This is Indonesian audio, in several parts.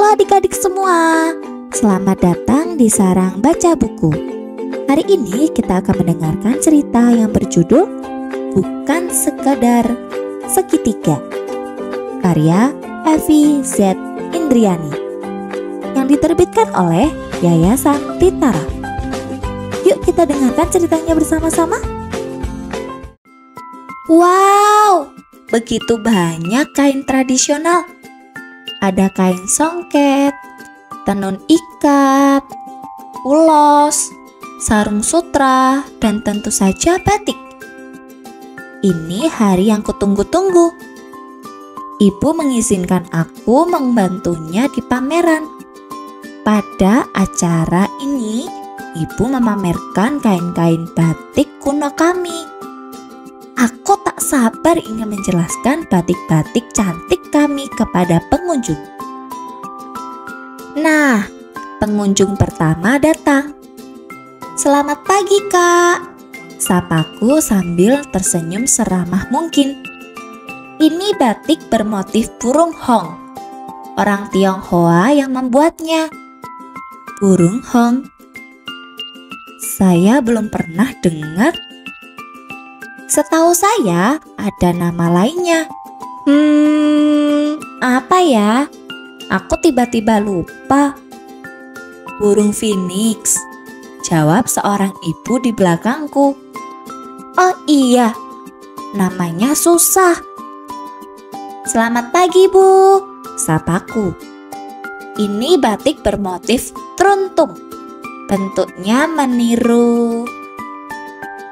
Halo adik-adik semua, selamat datang di Sarang Baca Buku. Hari ini kita akan mendengarkan cerita yang berjudul Bukan Sekadar Segitiga, karya Evi Z. Indriani, yang diterbitkan oleh Yayasan Titara. Yuk kita dengarkan ceritanya bersama-sama. Wow, begitu banyak kain tradisional. Ada kain songket, tenun ikat, ulos, sarung sutra, dan tentu saja batik. Ini hari yang kutunggu-tunggu. Ibu mengizinkan aku membantunya di pameran. Pada acara ini, ibu memamerkan kain-kain batik kuno kami. Aku tak sabar ingin menjelaskan batik-batik cantik kami kepada pengunjung. Nah, pengunjung pertama datang. "Selamat pagi, Kak," sapaku sambil tersenyum seramah mungkin. "Ini batik bermotif burung hong. Orang Tionghoa yang membuatnya." Burung hong? Saya belum pernah dengar. Setahu saya ada nama lainnya. Apa ya? Aku tiba-tiba lupa. "Burung phoenix," jawab seorang ibu di belakangku. "Oh iya, namanya susah." "Selamat pagi, Bu," sapaku. "Ini batik bermotif teruntung. Bentuknya meniru..."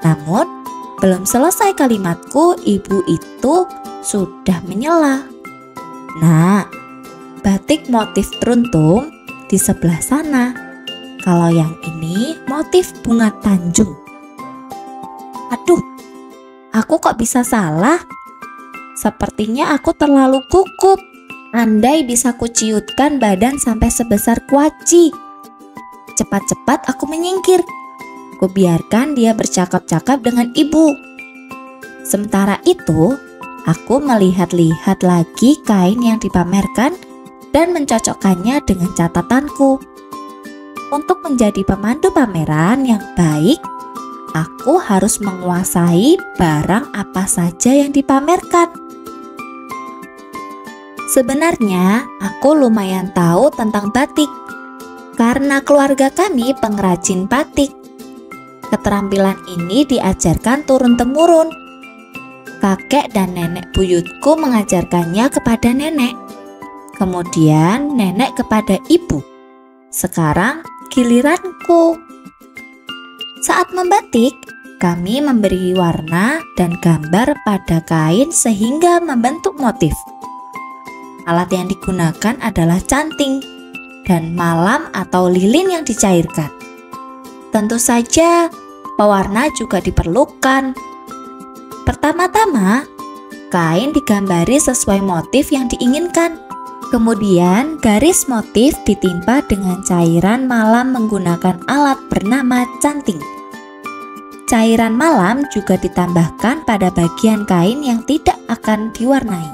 Namun belum selesai kalimatku, ibu itu sudah menyela. "Nah, batik motif teruntung di sebelah sana. Kalau yang ini motif bunga Tanjung." Aduh, aku kok bisa salah? Sepertinya aku terlalu gugup. Andai bisa kuciutkan badan sampai sebesar kuaci. Cepat-cepat aku menyingkir. Kubiarkan dia bercakap-cakap dengan ibu. Sementara itu, aku melihat-lihat lagi kain yang dipamerkan dan mencocokkannya dengan catatanku. Untuk menjadi pemandu pameran yang baik, aku harus menguasai barang apa saja yang dipamerkan. Sebenarnya, aku lumayan tahu tentang batik karena keluarga kami pengrajin batik. Keterampilan ini diajarkan turun-temurun. Kakek dan nenek buyutku mengajarkannya kepada nenek. Kemudian nenek kepada ibu. Sekarang giliranku. Saat membatik, kami memberi warna dan gambar pada kain sehingga membentuk motif. Alat yang digunakan adalah canting dan malam atau lilin yang dicairkan. Tentu saja, pewarna juga diperlukan. Pertama-tama, kain digambari sesuai motif yang diinginkan. Kemudian, garis motif ditimpa dengan cairan malam menggunakan alat bernama canting. Cairan malam juga ditambahkan pada bagian kain yang tidak akan diwarnai.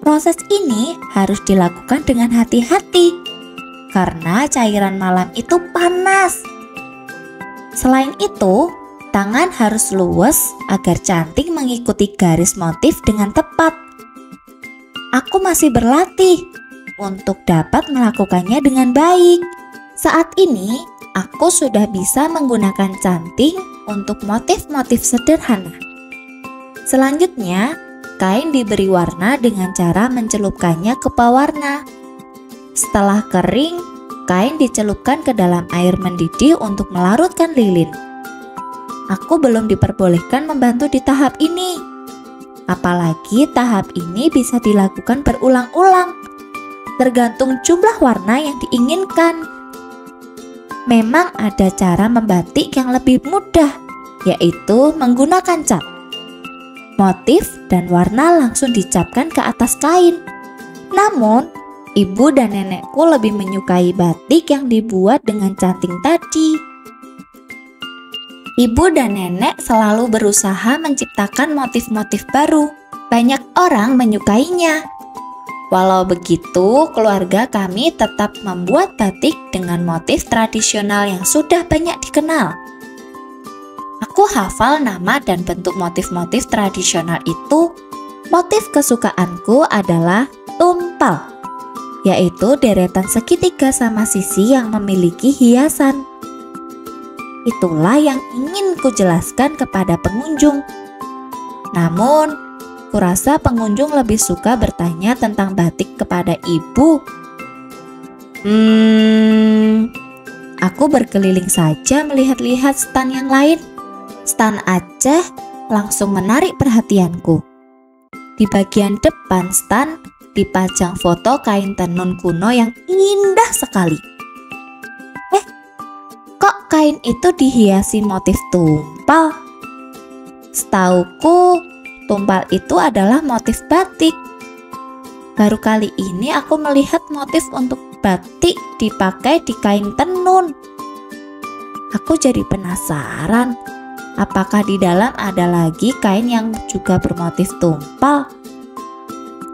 Proses ini harus dilakukan dengan hati-hati karena cairan malam itu panas. Selain itu, tangan harus luwes agar canting mengikuti garis motif dengan tepat. Aku masih berlatih untuk dapat melakukannya dengan baik. Saat ini, aku sudah bisa menggunakan canting untuk motif-motif sederhana. Selanjutnya, kain diberi warna dengan cara mencelupkannya ke pewarna. Setelah kering, kain dicelupkan ke dalam air mendidih untuk melarutkan lilin. Aku belum diperbolehkan membantu di tahap ini. Apalagi tahap ini bisa dilakukan berulang-ulang, tergantung jumlah warna yang diinginkan. Memang ada cara membatik yang lebih mudah, yaitu menggunakan cat. Motif dan warna langsung dicapkan ke atas kain. Namun, ibu dan nenekku lebih menyukai batik yang dibuat dengan canting tadi. Ibu dan nenek selalu berusaha menciptakan motif-motif baru. Banyak orang menyukainya. Walau begitu, keluarga kami tetap membuat batik dengan motif tradisional yang sudah banyak dikenal. Aku hafal nama dan bentuk motif-motif tradisional itu. Motif kesukaanku adalah tumpal, yaitu deretan segitiga sama sisi yang memiliki hiasan. Itulah yang ingin kujelaskan kepada pengunjung. Namun, kurasa pengunjung lebih suka bertanya tentang batik kepada ibu. Aku berkeliling saja melihat-lihat stan yang lain. Stan Aceh langsung menarik perhatianku. Di bagian depan stan dipajang foto kain tenun kuno yang indah sekali. Kok kain itu dihiasi motif tumpal? Setauku, tumpal itu adalah motif batik. Baru kali ini aku melihat motif untuk batik dipakai di kain tenun. Aku jadi penasaran, apakah di dalam ada lagi kain yang juga bermotif tumpal?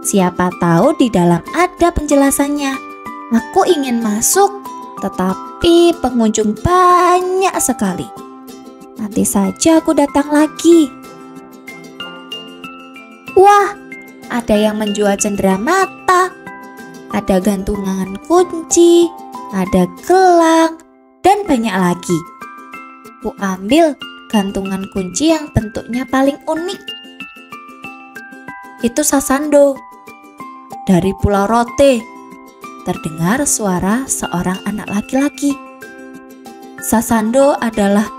Siapa tahu di dalam ada penjelasannya. Aku ingin masuk, tetapi pengunjung banyak sekali. Nanti saja aku datang lagi. Wah, ada yang menjual cenderamata, ada gantungan kunci, ada gelang, dan banyak lagi. Ku ambil gantungan kunci yang bentuknya paling unik. Itu Sasando. Dari Pulau Rote, terdengar suara seorang anak laki-laki. Sasando adalah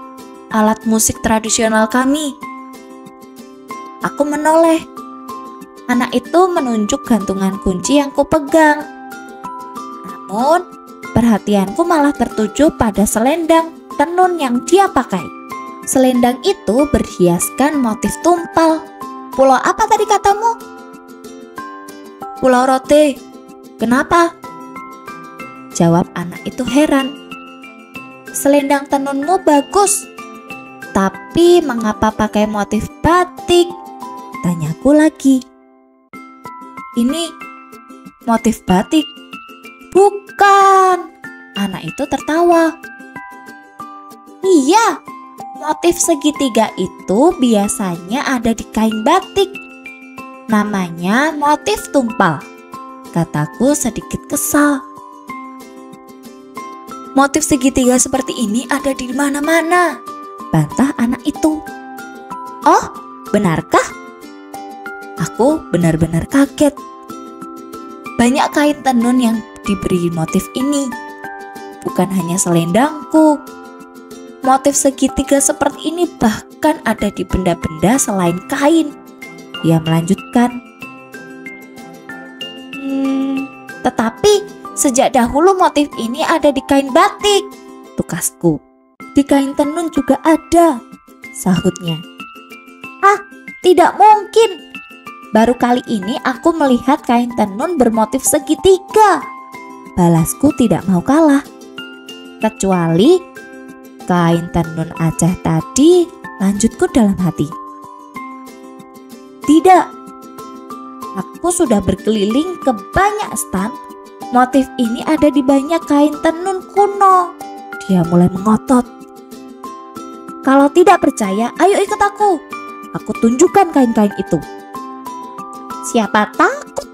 alat musik tradisional kami. Aku menoleh. Anak itu menunjuk gantungan kunci yang kupegang. Namun, perhatianku malah tertuju pada selendang tenun yang dia pakai. Selendang itu berhiaskan motif tumpal. Pulau apa tadi katamu? Pulau Rote. Kenapa? Jawab anak itu heran. Selendang tenunmu bagus, tapi mengapa pakai motif batik? Tanyaku lagi. Ini motif batik. Bukan. Anak itu tertawa. Iya, motif segitiga itu biasanya ada di kain batik. Namanya motif tumpal. Kataku sedikit kesal. Motif segitiga seperti ini ada di mana-mana, bantah anak itu. Oh, benarkah? Aku benar-benar kaget. Banyak kain tenun yang diberi motif ini. Bukan hanya selendangku. Motif segitiga seperti ini bahkan ada di benda-benda selain kain. Dia melanjutkan. Tetapi sejak dahulu motif ini ada di kain batik, tukasku. Di kain tenun juga ada, sahutnya. Ah, tidak mungkin. Baru kali ini aku melihat kain tenun bermotif segitiga. Balasku tidak mau kalah. Kecuali kain tenun Aceh tadi, lanjutku dalam hati. Tidak, aku sudah berkeliling ke banyak stan. Motif ini ada di banyak kain tenun kuno. Dia mulai mengotot. Kalau tidak percaya, ayo ikut aku. Aku tunjukkan kain-kain itu. Siapa takut?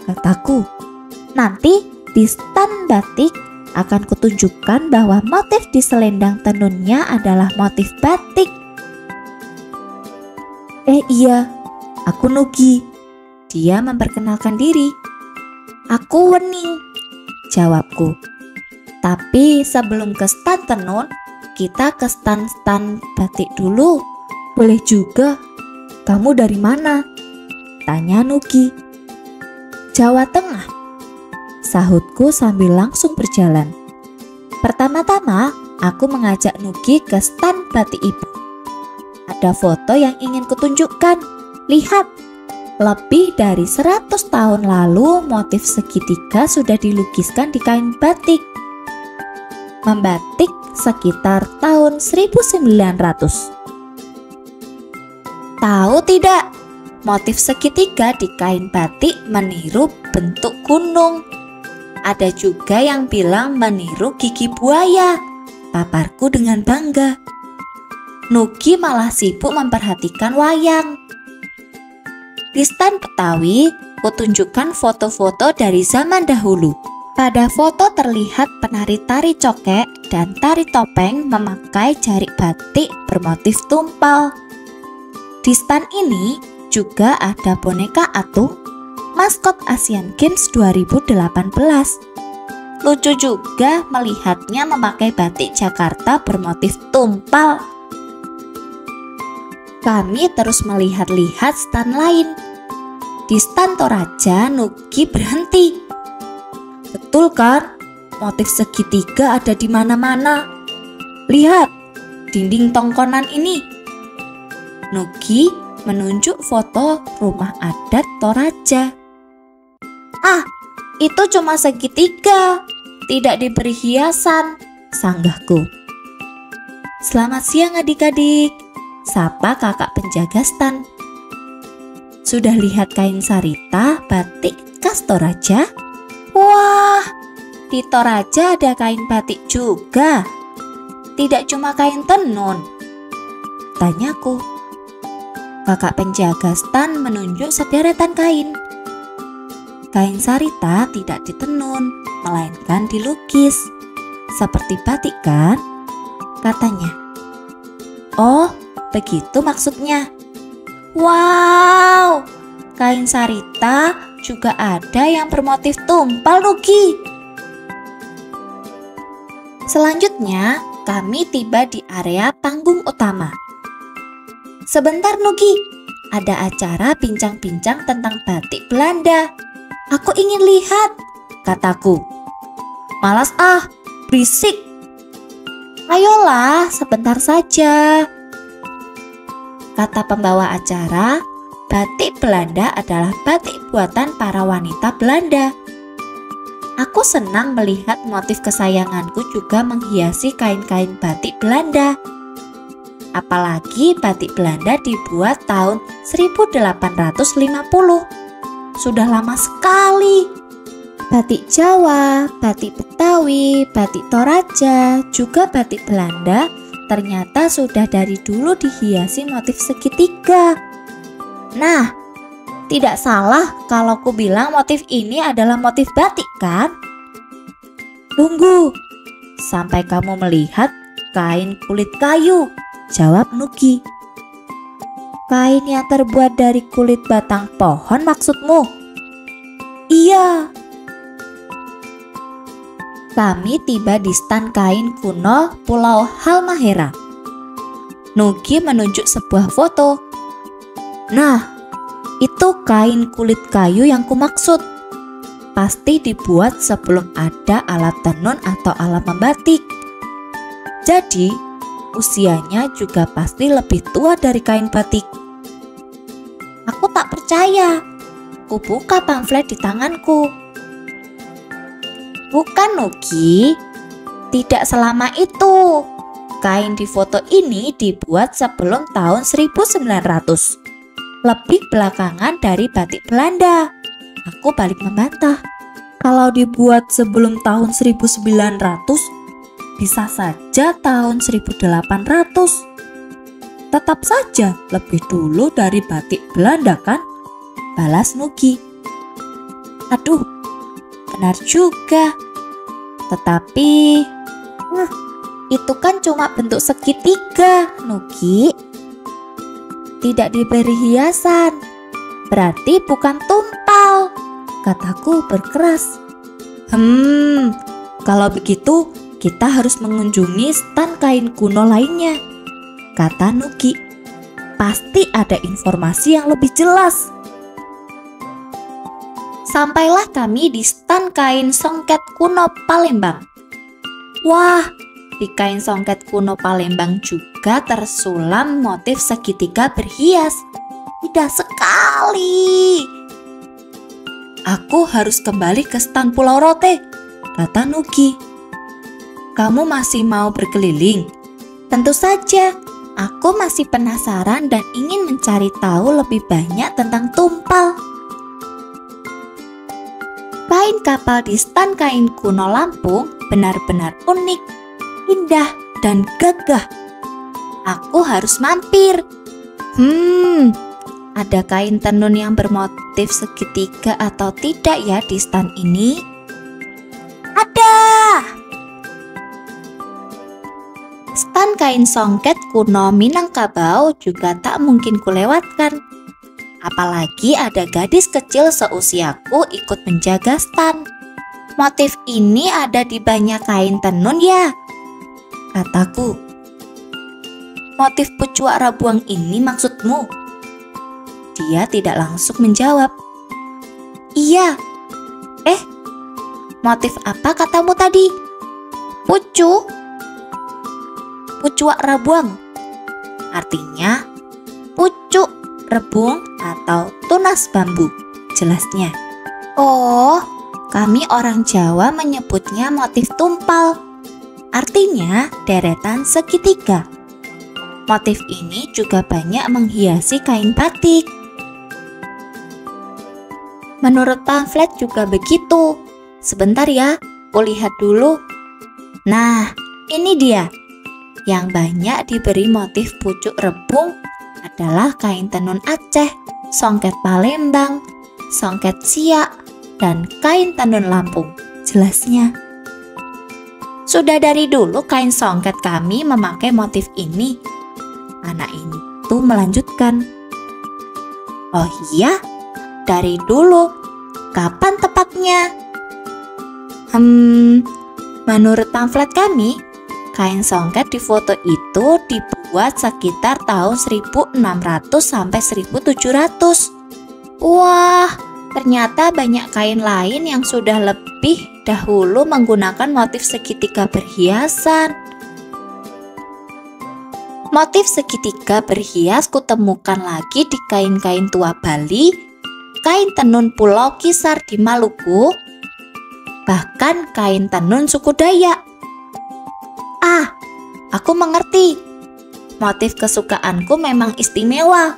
Kataku. Nanti di stan batik akan kutunjukkan bahwa motif di selendang tenunnya adalah motif batik. Iya, aku Nugi. Dia memperkenalkan diri. Aku Wening, jawabku. Tapi sebelum ke stan tenun, kita ke stan-stan batik dulu. Boleh juga. Kamu dari mana? Tanya Nugi. Jawa Tengah, sahutku sambil langsung berjalan. Pertama-tama, aku mengajak Nugi ke stan batik ibu. Ada foto yang ingin kutunjukkan. Lihat, lebih dari 100 tahun lalu motif segitiga sudah dilukiskan di kain batik. Membatik sekitar tahun 1900. Tahu tidak? Motif segitiga di kain batik meniru bentuk gunung. Ada juga yang bilang meniru gigi buaya, paparku dengan bangga. Nugi malah sibuk memperhatikan wayang. Di stan Betawi, kutunjukkan foto-foto dari zaman dahulu. Pada foto terlihat penari tari cokek dan tari topeng memakai jarik batik bermotif tumpal. Di stan ini juga ada boneka Atung, maskot Asian Games 2018. Lucu juga melihatnya memakai batik Jakarta bermotif tumpal. Kami terus melihat-lihat stan lain. Di stan Toraja, Nugi berhenti. Betul kan? Motif segitiga ada di mana-mana. Lihat, dinding tongkonan ini. Nugi menunjuk foto rumah adat Toraja. Ah, itu cuma segitiga, tidak diberi hiasan, sanggahku. Selamat siang adik-adik, sapa kakak penjaga stan. Sudah lihat kain sarita batik khas Toraja? Wah, di Toraja ada kain batik juga. Tidak cuma kain tenun, tanyaku. Kakak penjaga stan menunjuk sederetan kain. Kain sarita tidak ditenun, melainkan dilukis. Seperti batik kan? Katanya. Oh, begitu maksudnya. Wow, kain sarita juga ada yang bermotif tumpal, Nugi. Selanjutnya, kami tiba di area panggung utama. Sebentar Nugi, ada acara bincang-bincang tentang batik Belanda. Aku ingin lihat, kataku. Malas ah, berisik. Ayolah, sebentar saja. Kata pembawa acara, batik Belanda adalah batik buatan para wanita Belanda. Aku senang melihat motif kesayanganku juga menghiasi kain-kain batik Belanda. Apalagi batik Belanda dibuat tahun 1850. Sudah lama sekali. Batik Jawa, batik Betawi, batik Toraja, juga batik Belanda ternyata sudah dari dulu dihiasi motif segitiga. Nah, tidak salah kalau ku bilang motif ini adalah motif batik kan? Tunggu, sampai kamu melihat kain kulit kayu, jawab Nugi. Kain yang terbuat dari kulit batang pohon maksudmu? Iya. Kami tiba di stan kain kuno Pulau Halmahera. Nugi menunjuk sebuah foto. Nah, itu kain kulit kayu yang kumaksud. Pasti dibuat sebelum ada alat tenun atau alat membatik. Jadi, usianya juga pasti lebih tua dari kain batik. Aku tak percaya. Ku buka pamflet di tanganku. Bukan Nugi, tidak selama itu. Kain di foto ini dibuat sebelum tahun 1900. Lebih belakangan dari batik Belanda. Aku balik membantah. Kalau dibuat sebelum tahun 1900, bisa saja tahun 1800. Tetap saja lebih dulu dari batik Belanda kan? Balas Nugi. Aduh, benar juga. Tetapi, itu kan cuma bentuk segitiga, Nugi. Tidak diberi hiasan. Berarti bukan tumpal, kataku berkeras. Kalau begitu kita harus mengunjungi stan kain kuno lainnya, kata Nugi. Pasti ada informasi yang lebih jelas. Sampailah kami di stan kain songket kuno Palembang. Wah, di kain songket kuno Palembang juga tersulam motif segitiga berhias. Indah sekali. Aku harus kembali ke stan Pulau Rote, kata Nugi. Kamu masih mau berkeliling? Tentu saja. Aku masih penasaran dan ingin mencari tahu lebih banyak tentang tumpal. Kain kapal di stan kain kuno Lampung benar-benar unik, indah, dan gagah. Aku harus mampir. Ada kain tenun yang bermotif segitiga atau tidak ya di stan ini? Ada! Stan kain songket kuno Minangkabau juga tak mungkin kulewatkan. Apalagi ada gadis kecil seusiaku ikut menjaga stan. Motif ini ada di banyak kain tenun ya, kataku. Motif pucuak rabuang ini maksudmu? Dia tidak langsung menjawab. Iya. Motif apa katamu tadi? Pucuak rabuang. Artinya pucuk, rebung, atau tunas bambu, jelasnya. Oh, kami orang Jawa menyebutnya motif tumpal. Artinya deretan segitiga. Motif ini juga banyak menghiasi kain batik. Menurut pamflet juga begitu. Sebentar ya, aku lihat dulu. Nah, ini dia. Yang banyak diberi motif pucuk rebung adalah kain tenun Aceh, songket Palembang, songket Siak, dan kain tenun Lampung, jelasnya. Sudah dari dulu kain songket kami memakai motif ini. Anak itu melanjutkan. Oh iya? Dari dulu. Kapan tepatnya? Menurut pamflet kami, kain songket di foto itu dibuat sekitar tahun 1600 sampai 1700. Wah, ternyata banyak kain lain yang sudah lebih dahulu menggunakan motif segitiga berhiasan. Motif segitiga berhias kutemukan lagi di kain-kain tua Bali, kain tenun Pulau Kisar di Maluku, bahkan kain tenun suku Dayak. Aku mengerti. Motif kesukaanku memang istimewa.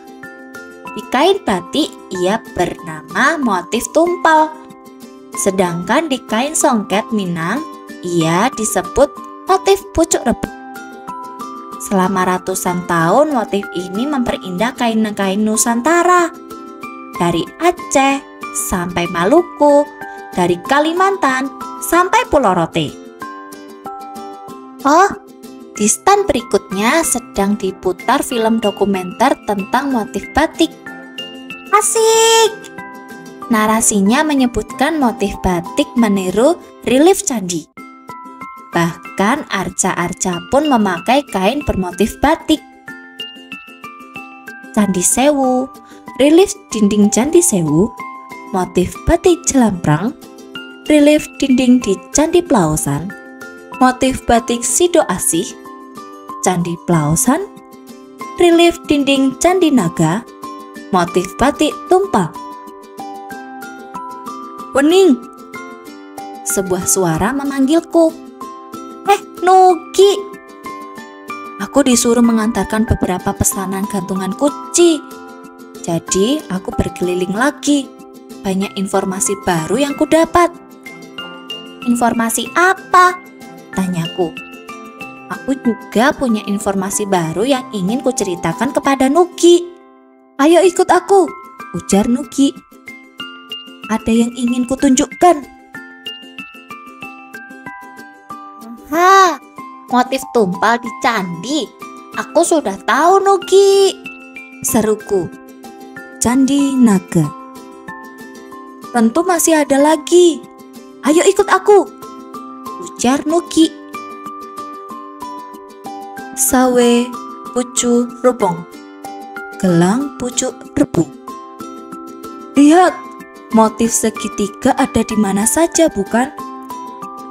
Di kain batik ia bernama motif tumpal. Sedangkan di kain songket Minang ia disebut motif pucuk rebung. Selama ratusan tahun motif ini memperindah kain-kain Nusantara. Dari Aceh sampai Maluku, dari Kalimantan sampai Pulau Rote. Oh, di stan berikutnya sedang diputar film dokumenter tentang motif batik. Asik! Narasinya menyebutkan motif batik meniru relief candi. Bahkan arca-arca pun memakai kain bermotif batik. Candi Sewu, relief dinding Candi Sewu, motif batik Jelamprang, relief dinding di Candi Plaosan, motif batik Sido Asih, Candi Plaosan, relief dinding Candi Naga, motif batik tumpal. Wening! Sebuah suara memanggilku. Nugi! Aku disuruh mengantarkan beberapa pesanan gantungan kunci. Jadi aku berkeliling lagi. Banyak informasi baru yang kudapat. Informasi apa? Tanyaku. Aku juga punya informasi baru yang ingin kuceritakan kepada Nugi. Ayo ikut aku, ujar Nugi. Ada yang ingin kutunjukkan. Motif tumpal di candi. Aku sudah tahu, Nugi, seruku. Candi Naga. Tentu masih ada lagi. Ayo ikut aku, ujar Nugi. Sawe pucuk rebung, gelang pucuk rebung. Lihat, motif segitiga ada di mana saja, bukan?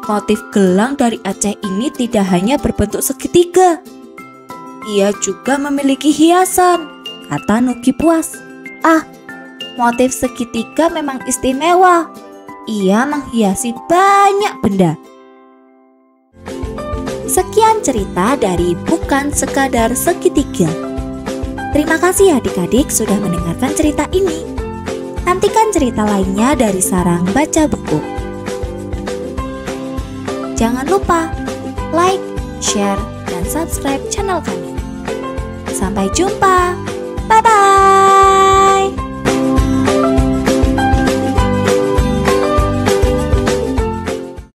Motif gelang dari Aceh ini tidak hanya berbentuk segitiga. Ia juga memiliki hiasan, kata Nugi puas. Motif segitiga memang istimewa. Ia menghiasi banyak benda. Sekian cerita dari Bukan Sekadar Segitiga. Terima kasih adik-adik sudah mendengarkan cerita ini. Nantikan cerita lainnya dari Sarang Baca Buku. Jangan lupa like, share, dan subscribe channel kami. Sampai jumpa. Bye-bye.